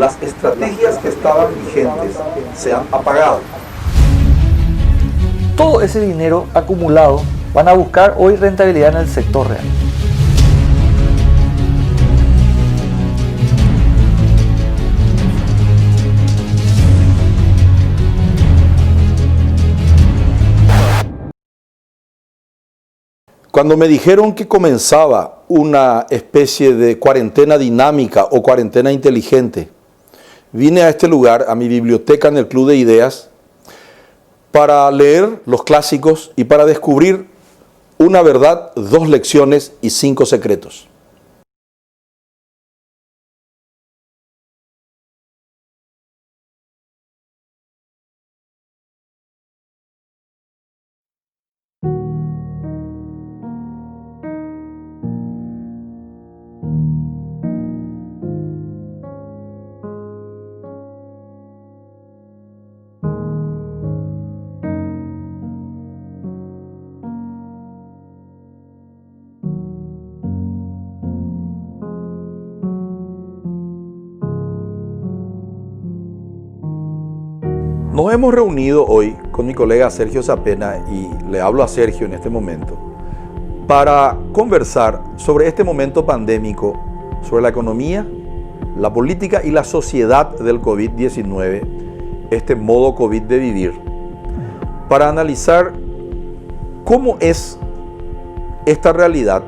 las estrategias que estaban vigentes se han apagado. Todo ese dinero acumulado van a buscar hoy rentabilidad en el sector real. Cuando me dijeron que comenzaba una especie de cuarentena dinámica o cuarentena inteligente, vine a este lugar, a mi biblioteca en el Club de Ideas, para leer los clásicos y para descubrir una verdad, 2 lecciones y 5 secretos. Nos hemos reunido hoy con mi colega Sergio Zapena, y le hablo a Sergio en este momento, para conversar sobre este momento pandémico, sobre la economía, la política y la sociedad del COVID-19, este modo COVID de vivir, para analizar cómo es esta realidad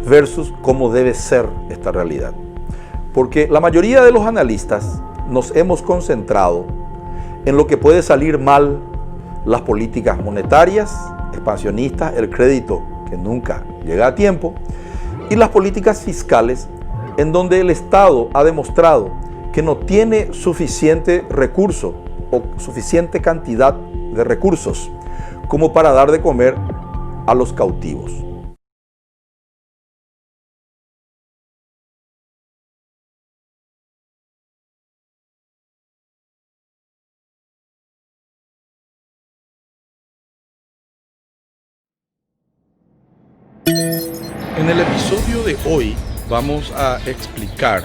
versus cómo debe ser esta realidad. Porque la mayoría de los analistas nos hemos concentrado en lo que puede salir mal: las políticas monetarias, expansionistas, el crédito que nunca llega a tiempo, y las políticas fiscales, en donde el Estado ha demostrado que no tiene suficiente recurso o suficiente cantidad de recursos como para dar de comer a los cautivos. En el episodio de hoy vamos a explicar,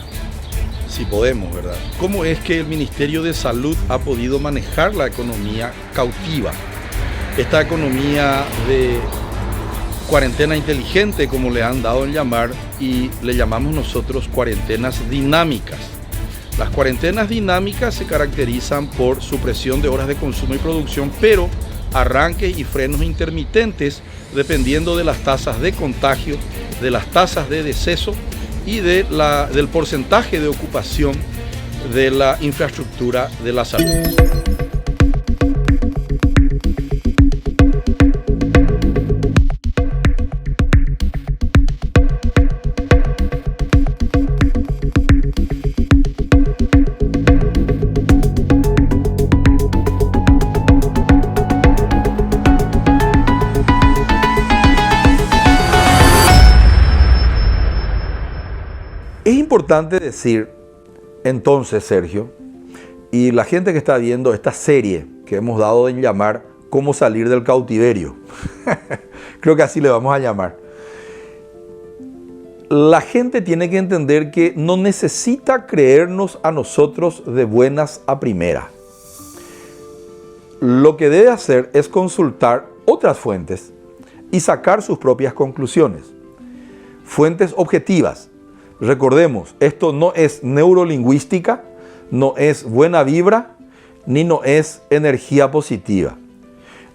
si podemos, ¿verdad?, cómo es que el Ministerio de Salud ha podido manejar la economía cautiva. Esta economía de cuarentena inteligente, como le han dado en llamar, y le llamamos nosotros cuarentenas dinámicas. Las cuarentenas dinámicas se caracterizan por supresión de horas de consumo y producción, pero arranques y frenos intermitentes dependiendo de las tasas de contagio, de las tasas de deceso y del porcentaje de ocupación de la infraestructura de la salud. Es importante decir, entonces, Sergio, y la gente que está viendo esta serie que hemos dado en llamar Cómo salir del cautiverio, creo que así le vamos a llamar, la gente tiene que entender que no necesita creernos a nosotros de buenas a primeras. Lo que debe hacer es consultar otras fuentes y sacar sus propias conclusiones. Fuentes objetivas. Recordemos, esto no es neurolingüística, no es buena vibra, ni no es energía positiva,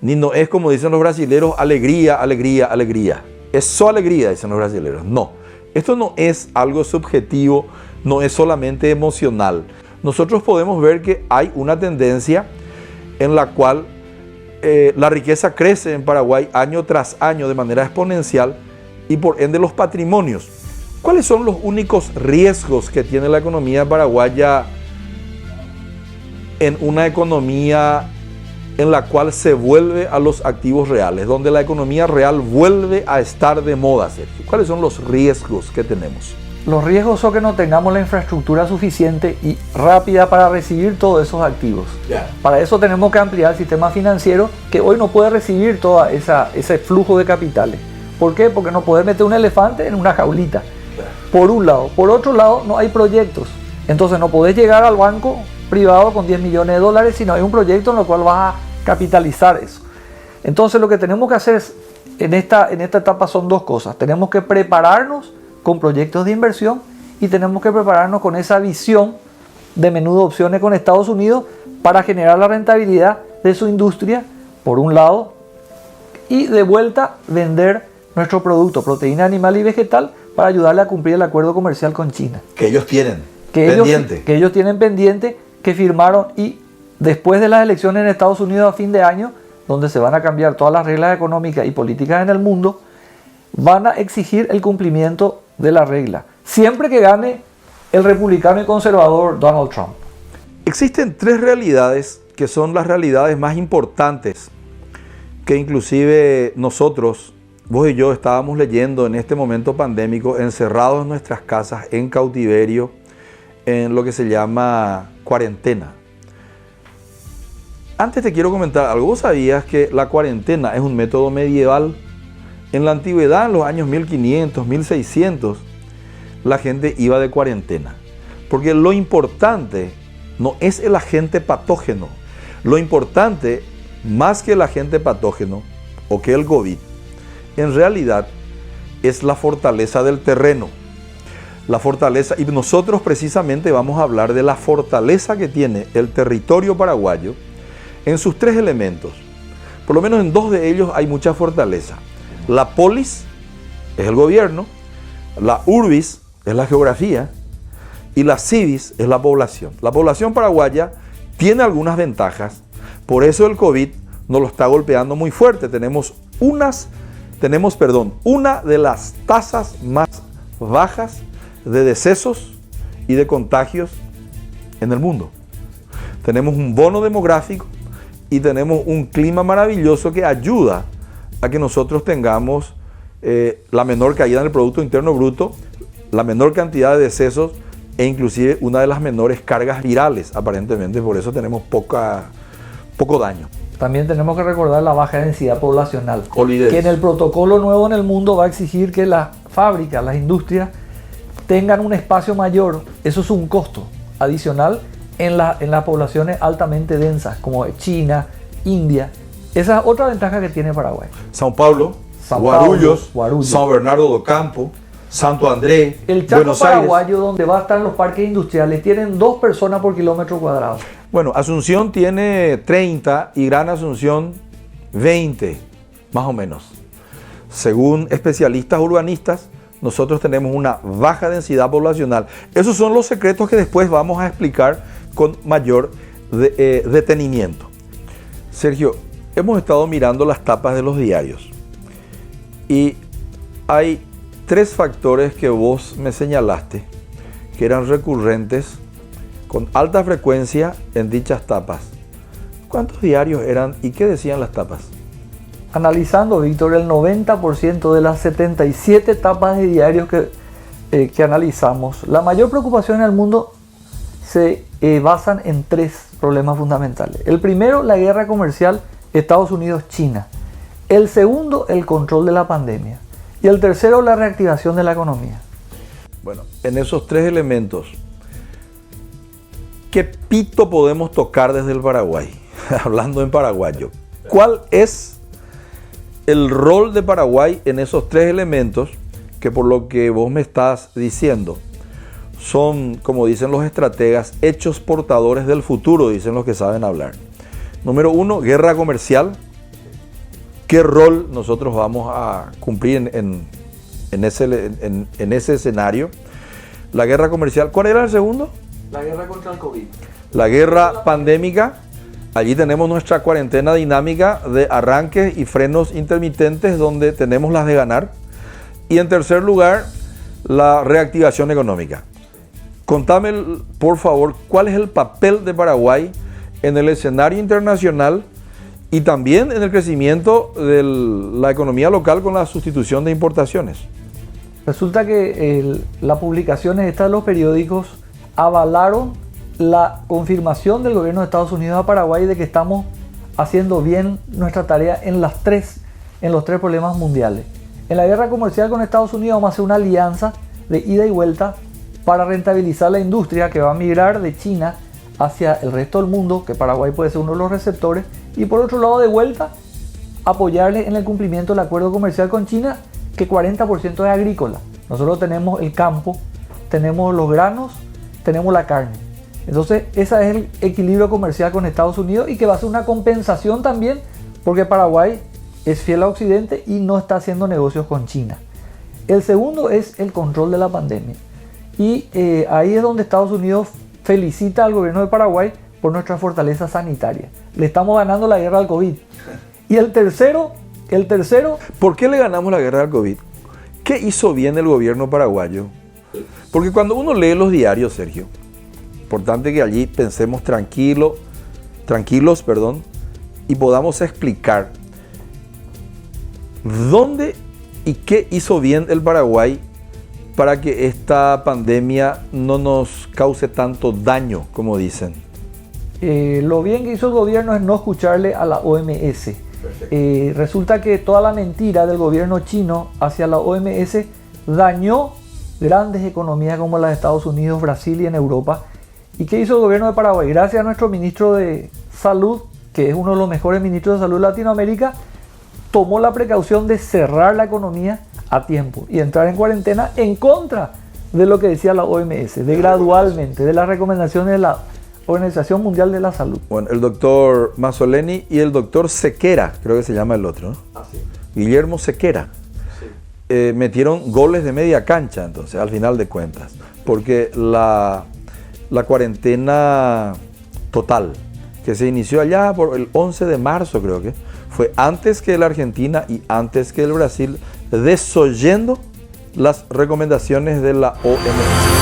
ni no es, como dicen los brasileños, alegría, alegría, alegría. Es solo alegría, dicen los brasileños. No, esto no es algo subjetivo, no es solamente emocional. Nosotros podemos ver que hay una tendencia en la cual la riqueza crece en Paraguay año tras año de manera exponencial, y por ende los patrimonios. ¿Cuáles son los únicos riesgos que tiene la economía paraguaya en una economía en la cual se vuelve a los activos reales, donde la economía real vuelve a estar de moda, Sergio? ¿Cuáles son los riesgos que tenemos? Los riesgos son que no tengamos la infraestructura suficiente y rápida para recibir todos esos activos. Para eso tenemos que ampliar el sistema financiero, que hoy no puede recibir todo ese flujo de capitales. ¿Por qué? Porque no puede meter un elefante en una jaulita. Por un lado. Por otro lado, no hay proyectos. Entonces no podés llegar al banco privado con 10 millones de dólares si no hay un proyecto en el cual vas a capitalizar eso. Entonces lo que tenemos que hacer es, en esta etapa son dos cosas. Tenemos que prepararnos con proyectos de inversión y tenemos que prepararnos con esa visión de menú de opciones con Estados Unidos para generar la rentabilidad de su industria, por un lado, y de vuelta vender nuestro producto, proteína animal y vegetal, para ayudarle a cumplir el acuerdo comercial con China. Que ellos tienen pendiente. Que ellos tienen pendiente, que firmaron, y después de las elecciones en Estados Unidos a fin de año, donde se van a cambiar todas las reglas económicas y políticas en el mundo, van a exigir el cumplimiento de la regla, siempre que gane el republicano y conservador Donald Trump. Existen tres realidades que son las realidades más importantes que inclusive nosotros, vos y yo, estábamos leyendo en este momento pandémico, encerrados en nuestras casas, en cautiverio, en lo que se llama cuarentena. Antes te quiero comentar algo. ¿Vos sabías que la cuarentena es un método medieval? En la antigüedad, en los años 1500, 1600, la gente iba de cuarentena. Porque lo importante no es el agente patógeno. Lo importante, más que el agente patógeno o que el COVID, en realidad es la fortaleza del terreno. La fortaleza, y nosotros precisamente vamos a hablar de la fortaleza que tiene el territorio paraguayo en sus tres elementos. Por lo menos en dos de ellos hay mucha fortaleza. La polis es el gobierno, la urbis es la geografía y la civis es la población. La población paraguaya tiene algunas ventajas, por eso el COVID nos lo está golpeando muy fuerte. Tenemos una de las tasas más bajas de decesos y de contagios en el mundo. Tenemos un bono demográfico y tenemos un clima maravilloso que ayuda a que nosotros tengamos la menor caída en el Producto Interno Bruto, la menor cantidad de decesos e inclusive una de las menores cargas virales, aparentemente. Por eso tenemos poco daño. También tenemos que recordar la baja densidad poblacional, Olvidez. Que en el protocolo nuevo en el mundo va a exigir que las fábricas, las industrias, tengan un espacio mayor. Eso es un costo adicional en las poblaciones altamente densas, como China, India. Esa es otra ventaja que tiene Paraguay. São Paulo, Guarulhos, São Bernardo do Campo, Santo André, el Chaco Buenos paraguayo, Aires. donde va a estar los parques industriales, tienen 2 personas por kilómetro cuadrado. Bueno, Asunción tiene 30 y Gran Asunción 20, más o menos. Según especialistas urbanistas, nosotros tenemos una baja densidad poblacional. Esos son los secretos que después vamos a explicar con mayor detenimiento. Sergio, hemos estado mirando las tapas de los diarios y hay 3 factores que vos me señalaste que eran recurrentes con alta frecuencia en dichas tapas. ¿Cuántos diarios eran y qué decían las tapas? Analizando, Víctor, el 90% de las 77 tapas de diarios que analizamos, la mayor preocupación en el mundo se basan en 3 problemas fundamentales. El primero, la guerra comercial Estados Unidos-China. El segundo, el control de la pandemia. Y el tercero, la reactivación de la economía. Bueno, en esos 3 elementos, ¿qué pito podemos tocar desde el Paraguay? Hablando en paraguayo. ¿Cuál es el rol de Paraguay en esos 3 elementos que, por lo que vos me estás diciendo, son, como dicen los estrategas, hechos portadores del futuro, dicen los que saben hablar? Número 1, guerra comercial. ¿Qué rol nosotros vamos a cumplir en ese escenario? La guerra comercial. ¿Cuál era el segundo? La guerra contra el COVID. La guerra pandémica. Allí tenemos nuestra cuarentena dinámica de arranques y frenos intermitentes donde tenemos las de ganar. Y en tercer lugar, la reactivación económica. Contame, por favor, cuál es el papel de Paraguay en el escenario internacional y también en el crecimiento de la economía local con la sustitución de importaciones. Resulta que las publicaciones estas de los periódicos avalaron la confirmación del gobierno de Estados Unidos a Paraguay de que estamos haciendo bien nuestra tarea en los 3 problemas mundiales. En la guerra comercial con Estados Unidos vamos a hacer una alianza de ida y vuelta para rentabilizar la industria que va a migrar de China hacia el resto del mundo, que Paraguay puede ser uno de los receptores, y por otro lado, de vuelta, apoyarle en el cumplimiento del acuerdo comercial con China, que 40% es agrícola. Nosotros tenemos el campo, tenemos los granos, tenemos la carne. Entonces, ese es el equilibrio comercial con Estados Unidos y que va a ser una compensación también porque Paraguay es fiel a Occidente y no está haciendo negocios con China. El segundo es el control de la pandemia. Y ahí es donde Estados Unidos felicita al gobierno de Paraguay por nuestra fortaleza sanitaria. Le estamos ganando la guerra al COVID. Y el tercero... ¿Por qué le ganamos la guerra al COVID? ¿Qué hizo bien el gobierno paraguayo? Porque cuando uno lee los diarios, Sergio, importante que allí pensemos tranquilos, y podamos explicar dónde y qué hizo bien el Paraguay para que esta pandemia no nos cause tanto daño, como dicen. Lo bien que hizo el gobierno es no escucharle a la OMS. Resulta que toda la mentira del gobierno chino hacia la OMS dañó grandes economías como las de Estados Unidos, Brasil y en Europa. ¿Y qué hizo el gobierno de Paraguay? Gracias a nuestro ministro de Salud, que es uno de los mejores ministros de salud de Latinoamérica, tomó la precaución de cerrar la economía a tiempo y entrar en cuarentena en contra de lo que decía la OMS, de gradualmente, de las recomendaciones de la Organización Mundial de la Salud. Bueno, el doctor Mazzoleni y el doctor Sequera, creo que se llama el otro, ¿no? Así. Guillermo Sequera. Sí. Metieron goles de media cancha, entonces, al final de cuentas, porque la cuarentena total, que se inició allá por el 11 de marzo, creo que, fue antes que la Argentina y antes que el Brasil, desoyendo las recomendaciones de la OMS.